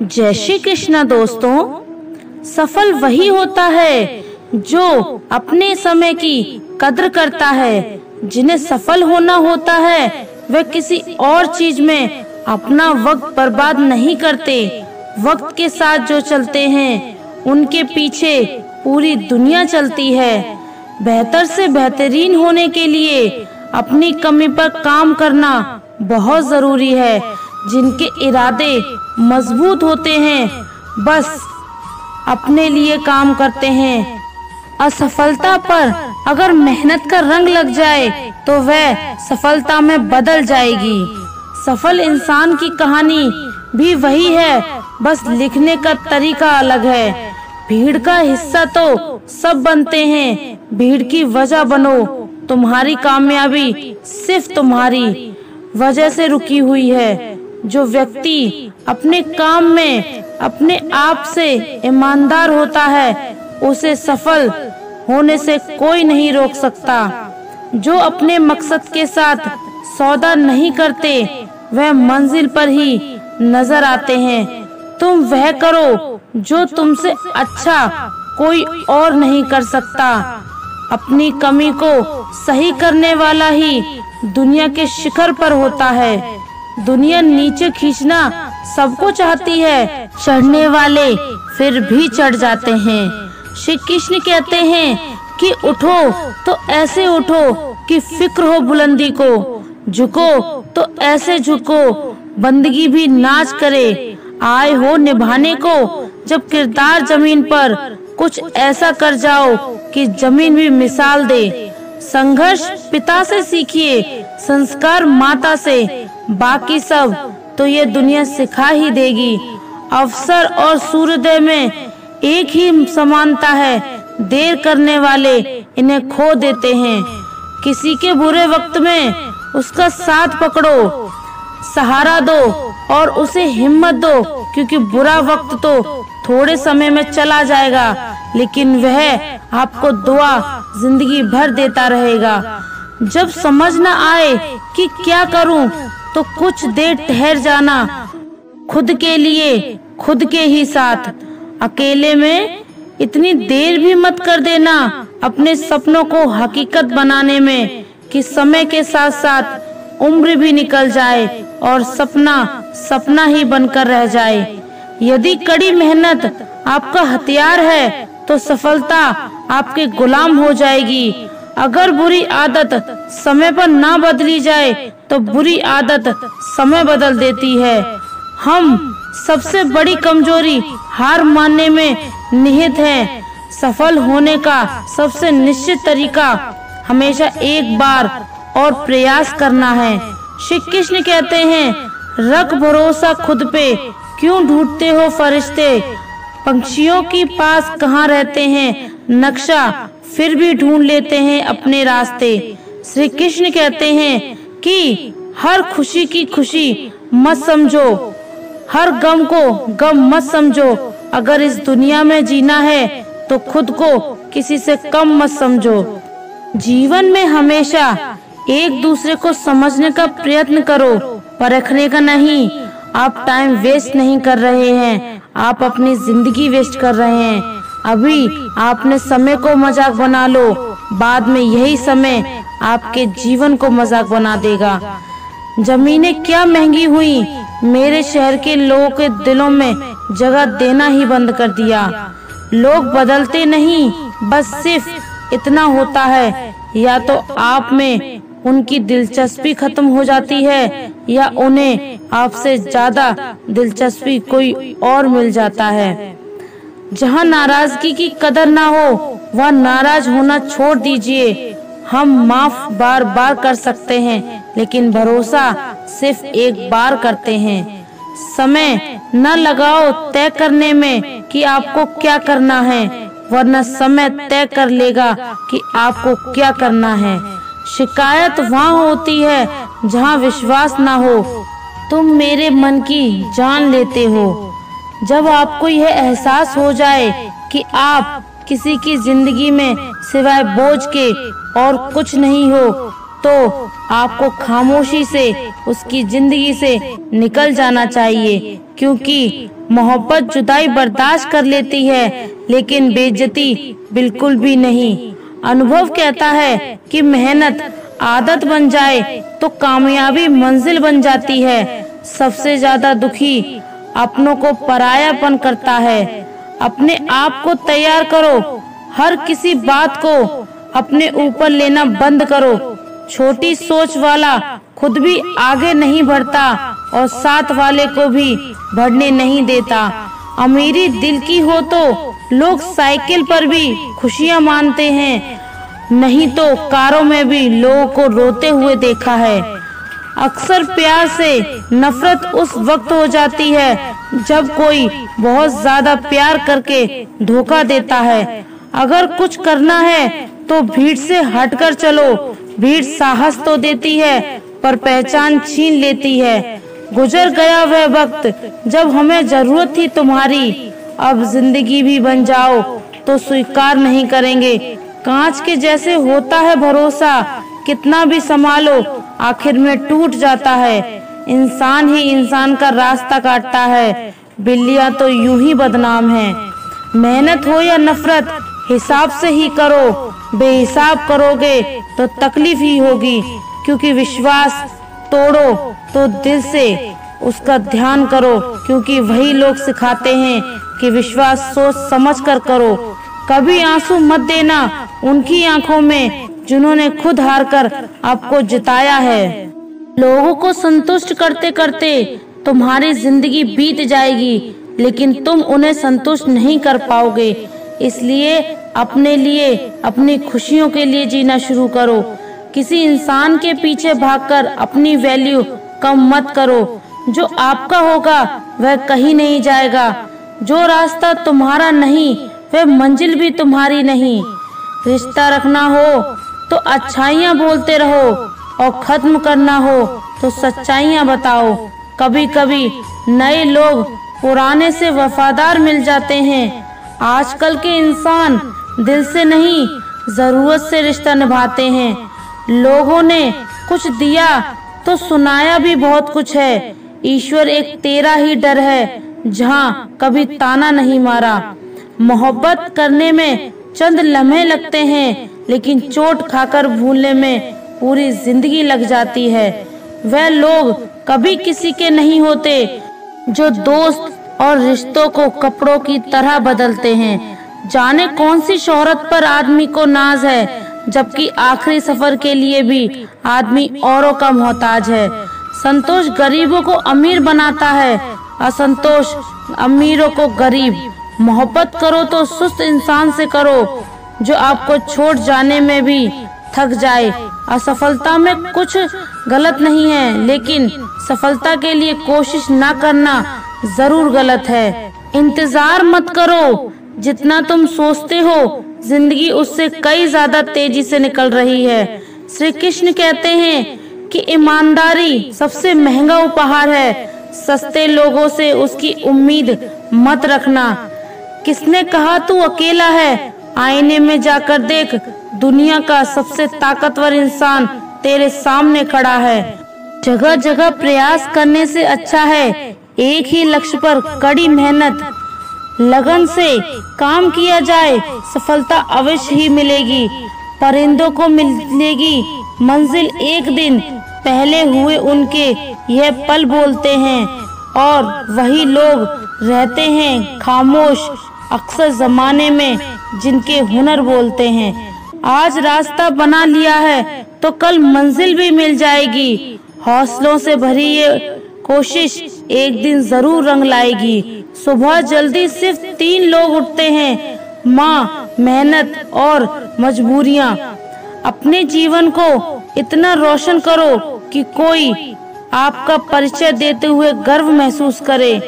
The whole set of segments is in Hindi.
जय श्री कृष्ण दोस्तों। सफल वही होता है जो अपने समय की कद्र करता है। जिन्हें सफल होना होता है वे किसी और चीज में अपना वक्त बर्बाद नहीं करते। वक्त के साथ जो चलते हैं उनके पीछे पूरी दुनिया चलती है। बेहतर से बेहतरीन होने के लिए अपनी कमी पर काम करना बहुत जरूरी है। जिनके इरादे मजबूत होते हैं बस अपने लिए काम करते हैं। असफलता पर अगर मेहनत का रंग लग जाए तो वह सफलता में बदल जाएगी। सफल इंसान की कहानी भी वही है, बस लिखने का तरीका अलग है। भीड़ का हिस्सा तो सब बनते हैं, भीड़ की वजह बनो। तुम्हारी कामयाबी सिर्फ तुम्हारी वजह से रुकी हुई है। जो व्यक्ति अपने काम में अपने आप से ईमानदार होता है उसे सफल होने से कोई नहीं रोक सकता। जो अपने मकसद के साथ सौदा नहीं करते वह मंजिल पर ही नजर आते हैं। तुम वह करो जो तुमसे अच्छा कोई और नहीं कर सकता। अपनी कमी को सही करने वाला ही दुनिया के शिखर पर होता है। दुनिया नीचे खींचना सबको चाहती है, चढ़ने वाले फिर भी चढ़ जाते हैं। श्री कृष्ण कहते हैं कि उठो तो ऐसे उठो कि फिक्र हो बुलंदी को, झुको तो ऐसे झुको बंदगी भी नाच करे। आए हो निभाने को जब किरदार जमीन पर, कुछ ऐसा कर जाओ कि जमीन भी मिसाल दे। संघर्ष पिता से सीखिए, संस्कार माता से, बाकी सब तो ये दुनिया सिखा ही देगी। अवसर और सूर्योदय में एक ही समानता है, देर करने वाले इन्हें खो देते हैं। किसी के बुरे वक्त में उसका साथ पकड़ो, सहारा दो और उसे हिम्मत दो, क्योंकि बुरा वक्त तो थोड़े समय में चला जाएगा लेकिन वह आपको दुआ जिंदगी भर देता रहेगा। जब समझ न आए कि क्या करूं तो कुछ देर ठहर जाना, खुद के लिए खुद के ही साथ। अकेले में इतनी देर भी मत कर देना अपने सपनों को हकीकत बनाने में कि समय के साथ साथ उम्र भी निकल जाए और सपना सपना ही बनकर रह जाए। यदि कड़ी मेहनत आपका हथियार है तो सफलता आपके गुलाम हो जाएगी। अगर बुरी आदत समय पर ना बदली जाए तो बुरी आदत समय बदल देती है। हम सबसे बड़ी कमजोरी हार मानने में निहित है। सफल होने का सबसे निश्चित तरीका हमेशा एक बार और प्रयास करना है। श्री कृष्ण कहते हैं, रख भरोसा खुद पे, क्यों ढूंढते हो फरिश्ते। पंछियों की पास कहाँ रहते हैं नक्शा, फिर भी ढूंढ लेते हैं अपने रास्ते। श्री कृष्ण कहते हैं कि हर खुशी की खुशी मत समझो, हर गम को गम मत समझो। अगर इस दुनिया में जीना है तो खुद को किसी से कम मत समझो। जीवन में हमेशा एक दूसरे को समझने का प्रयत्न करो, परखने का नहीं। आप टाइम वेस्ट नहीं कर रहे हैं, आप अपनी जिंदगी वेस्ट कर रहे हैं। अभी आपने समय को मजाक बना लो, बाद में यही समय आपके जीवन को मजाक बना देगा। जमीनें क्या महंगी हुई, मेरे शहर के लोगों के दिलों में जगह देना ही बंद कर दिया। लोग बदलते नहीं, बस सिर्फ इतना होता है, या तो आप में उनकी दिलचस्पी खत्म हो जाती है या उन्हें आपसे ज्यादा दिलचस्पी कोई और मिल जाता है। जहाँ नाराजगी की कदर ना हो वह नाराज होना छोड़ दीजिए। हम माफ बार बार कर सकते हैं लेकिन भरोसा सिर्फ एक बार करते हैं। समय न लगाओ तय करने में कि आपको क्या करना है, वरना समय तय कर लेगा कि आपको क्या करना है। शिकायत वहाँ होती है जहाँ विश्वास ना हो। तुम मेरे मन की जान लेते हो। जब आपको यह एहसास हो जाए कि आप किसी की जिंदगी में सिवाय बोझ के और कुछ नहीं हो, तो आपको खामोशी से उसकी जिंदगी से निकल जाना चाहिए, क्योंकि मोहब्बत जुदाई बर्दाश्त कर लेती है लेकिन बेइज्जती बिल्कुल भी नहीं। अनुभव कहता है कि मेहनत आदत बन जाए तो कामयाबी मंजिल बन जाती है। सबसे ज्यादा दुखी अपनों को परायापन करता है। अपने आप को तैयार करो, हर किसी बात को अपने ऊपर लेना बंद करो। छोटी सोच वाला खुद भी आगे नहीं बढ़ता और साथ वाले को भी बढ़ने नहीं देता। अमीरी दिल की हो तो लोग साइकिल पर भी खुशियां मानते हैं, नहीं तो कारों में भी लोगों को रोते हुए देखा है। अक्सर प्यार से नफरत उस वक्त हो जाती है जब कोई बहुत ज्यादा प्यार करके धोखा देता है। अगर कुछ करना है तो भीड़ से हटकर चलो। भीड़ साहस तो देती है पर पहचान छीन लेती है। गुजर गया वह वक्त जब हमें जरूरत थी तुम्हारी, अब जिंदगी भी बन जाओ तो स्वीकार नहीं करेंगे। कांच के जैसे होता है भरोसा, कितना भी संभालो आखिर में टूट जाता है। इंसान ही इंसान का रास्ता काटता है, बिल्लियां तो यूं ही बदनाम हैं। मेहनत हो या नफरत हिसाब से ही करो, बेहिसाब करोगे तो तकलीफ ही होगी। क्योंकि विश्वास तोड़ो तो दिल से उसका ध्यान करो, क्योंकि वही लोग सिखाते हैं कि विश्वास सोच समझ कर करो। कभी आंसू मत देना उनकी आंखों में जिन्होंने खुद हार कर आपको जिताया है। लोगों को संतुष्ट करते करते तुम्हारी जिंदगी बीत जाएगी, लेकिन तुम उन्हें संतुष्ट नहीं कर पाओगे। इसलिए अपने लिए, अपनी खुशियों के लिए जीना शुरू करो। किसी इंसान के पीछे भागकर अपनी वैल्यू कम मत करो। जो आपका होगा वह कहीं नहीं जाएगा। जो रास्ता तुम्हारा नहीं वह मंजिल भी तुम्हारी नहीं। रिश्ता रखना हो तो अच्छाइयाँ बोलते रहो और खत्म करना हो तो सच्चाइयाँ बताओ। कभी कभी नए लोग पुराने से वफादार मिल जाते हैं। आजकल के इंसान दिल से नहीं जरूरत से रिश्ता निभाते हैं। लोगों ने कुछ दिया तो सुनाया भी बहुत कुछ है। ईश्वर एक तेरा ही डर है जहाँ कभी ताना नहीं मारा। मोहब्बत करने में चंद लम्हे लगते हैं, लेकिन चोट खाकर भूलने में पूरी जिंदगी लग जाती है। वह लोग कभी किसी के नहीं होते जो दोस्त और रिश्तों को कपड़ों की तरह बदलते हैं। जाने कौन सी शोहरत पर आदमी को नाज है, जबकि आखिरी सफर के लिए भी आदमी औरों का मोहताज है। संतोष गरीबों को अमीर बनाता है, असंतोष अमीरों को गरीब। मोहब्बत करो तो सुस्त इंसान से करो जो आपको छोड़ जाने में भी थक जाए। असफलता में कुछ गलत नहीं है, लेकिन सफलता के लिए कोशिश ना करना जरूर गलत है। इंतजार मत करो, जितना तुम सोचते हो जिंदगी उससे कई ज्यादा तेजी से निकल रही है। श्री कृष्ण कहते हैं कि ईमानदारी सबसे महंगा उपहार है। सस्ते लोगों से उसकी उम्मीद मत रखना। किसने कहा तू अकेला है? आईने में जाकर देख, दुनिया का सबसे ताकतवर इंसान तेरे सामने खड़ा है। जगह जगह प्रयास करने से अच्छा है एक ही लक्ष्य पर कड़ी मेहनत लगन से काम किया जाए, सफलता अवश्य ही मिलेगी। परिंदों को मिलेगी मंजिल एक दिन, पहले हुए उनके यह पल बोलते हैं, और वही लोग रहते हैं खामोश अक्सर जमाने में जिनके हुनर बोलते हैं। आज रास्ता बना लिया है तो कल मंजिल भी मिल जाएगी। हौसलों से भरी ये कोशिश एक दिन जरूर रंग लाएगी। सुबह जल्दी सिर्फ 3 लोग उठते हैं, माँ, मेहनत और मजबूरियाँ। अपने जीवन को इतना रोशन करो कि कोई आपका परिचय देते हुए गर्व महसूस करे।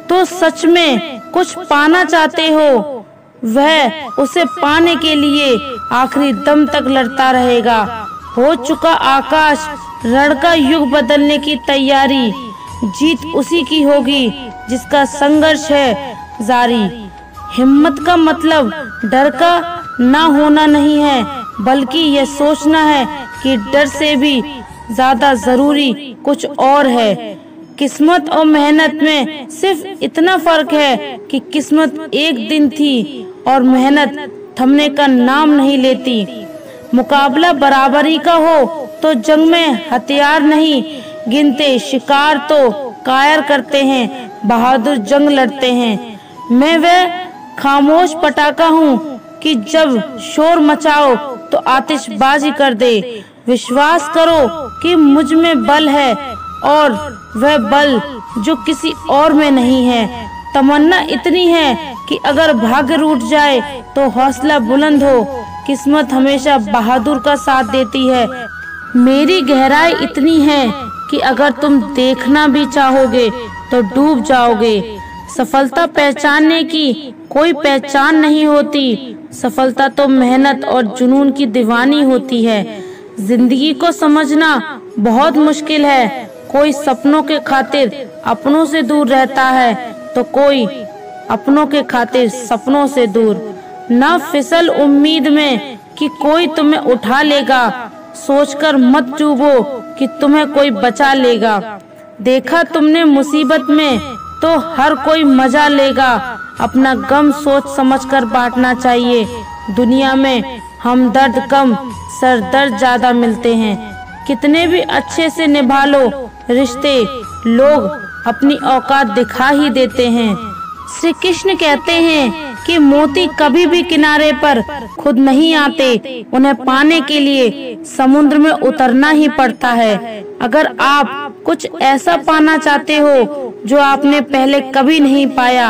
तो सच में कुछ पाना चाहते हो, वह उसे पाने के लिए आखिरी दम तक लड़ता रहेगा। हो चुका आकाश रण का युग बदलने की तैयारी, जीत उसी की होगी जिसका संघर्ष है जारी। हिम्मत का मतलब डर का ना होना नहीं है, बल्कि यह सोचना है कि डर से भी ज्यादा जरूरी कुछ और है। किस्मत और मेहनत में सिर्फ इतना फर्क है कि किस्मत एक दिन थी और मेहनत थमने का नाम नहीं लेती। मुकाबला बराबरी का हो तो जंग में हथियार नहीं गिनते, शिकार तो कायर करते हैं, बहादुर जंग लड़ते हैं। मैं वह खामोश पटाखा हूँ कि जब शोर मचाओ तो आतिशबाजी कर दे। विश्वास करो कि मुझ में बल है और वह बल जो किसी और में नहीं है। तमन्ना इतनी है कि अगर भाग्य रूठ जाए तो हौसला बुलंद हो। किस्मत हमेशा बहादुर का साथ देती है। मेरी गहराई इतनी है कि अगर तुम देखना भी चाहोगे तो डूब जाओगे। सफलता पहचानने की कोई पहचान नहीं होती। सफलता तो मेहनत और जुनून की दीवानी होती है। जिंदगी को समझना बहुत मुश्किल है। कोई सपनों के खातिर अपनों से दूर रहता है तो कोई अपनों के खातिर सपनों से दूर। न फिसल उम्मीद में कि कोई तुम्हें उठा लेगा, सोचकर मत डूबो कि तुम्हें कोई बचा लेगा। देखा तुमने मुसीबत में तो हर कोई मजा लेगा। अपना गम सोच समझकर बांटना चाहिए। दुनिया में हमदर्द कम, सरदर्द ज्यादा मिलते हैं। कितने भी अच्छे से निभा लो रिश्ते, लोग अपनी औकात दिखा ही देते हैं। श्री कृष्ण कहते हैं कि मोती कभी भी किनारे पर खुद नहीं आते, उन्हें पाने के लिए समुद्र में उतरना ही पड़ता है। अगर आप कुछ ऐसा पाना चाहते हो जो आपने पहले कभी नहीं पाया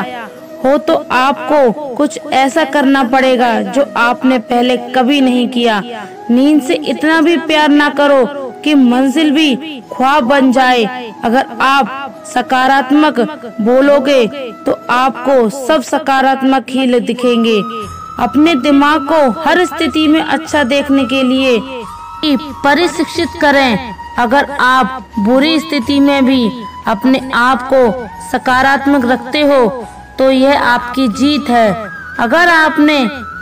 हो तो आपको कुछ ऐसा करना पड़ेगा जो आपने पहले कभी नहीं किया। नींद से इतना भी प्यार ना करो कि मंजिल भी ख्वाब बन जाए। अगर आप सकारात्मक बोलोगे तो आपको सब सकारात्मक ही दिखेंगे। अपने दिमाग को हर स्थिति में अच्छा देखने के लिए प्रशिक्षित करें। अगर आप बुरी स्थिति में भी अपने आप को सकारात्मक रखते हो तो यह आपकी जीत है। अगर आपने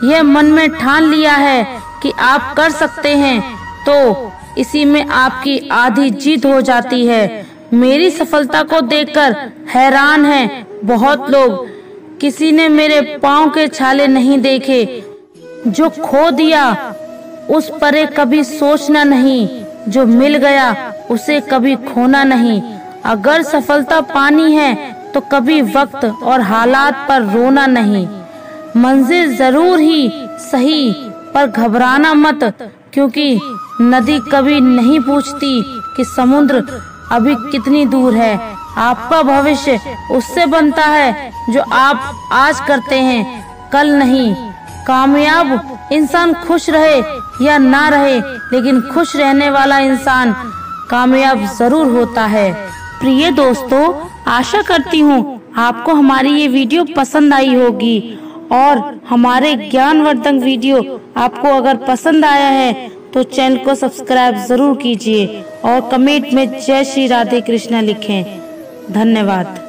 यह मन में ठान लिया है कि आप कर सकते हैं तो इसी में आपकी आधी जीत हो जाती है। मेरी सफलता को देखकर हैरान हैं बहुत लोग। किसी ने मेरे पाँव के छाले नहीं देखे। जो खो दिया उस पर कभी सोचना नहीं, जो मिल गया उसे कभी खोना नहीं। अगर सफलता पानी है तो कभी वक्त और हालात पर रोना नहीं। मंजिल जरूर ही सही पर घबराना मत, क्योंकि नदी कभी नहीं पूछती कि समुद्र अभी कितनी दूर है। आपका भविष्य उससे बनता है जो आप आज करते हैं, कल नहीं। कामयाब इंसान खुश रहे या ना रहे, लेकिन खुश रहने वाला इंसान कामयाब जरूर होता है। प्रिय दोस्तों, आशा करती हूँ आपको हमारी ये वीडियो पसंद आई होगी और हमारे ज्ञानवर्धक वीडियो आपको अगर पसंद आया है तो चैनल को सब्सक्राइब जरूर कीजिए और कमेंट में जय श्री राधे कृष्णा लिखें। धन्यवाद।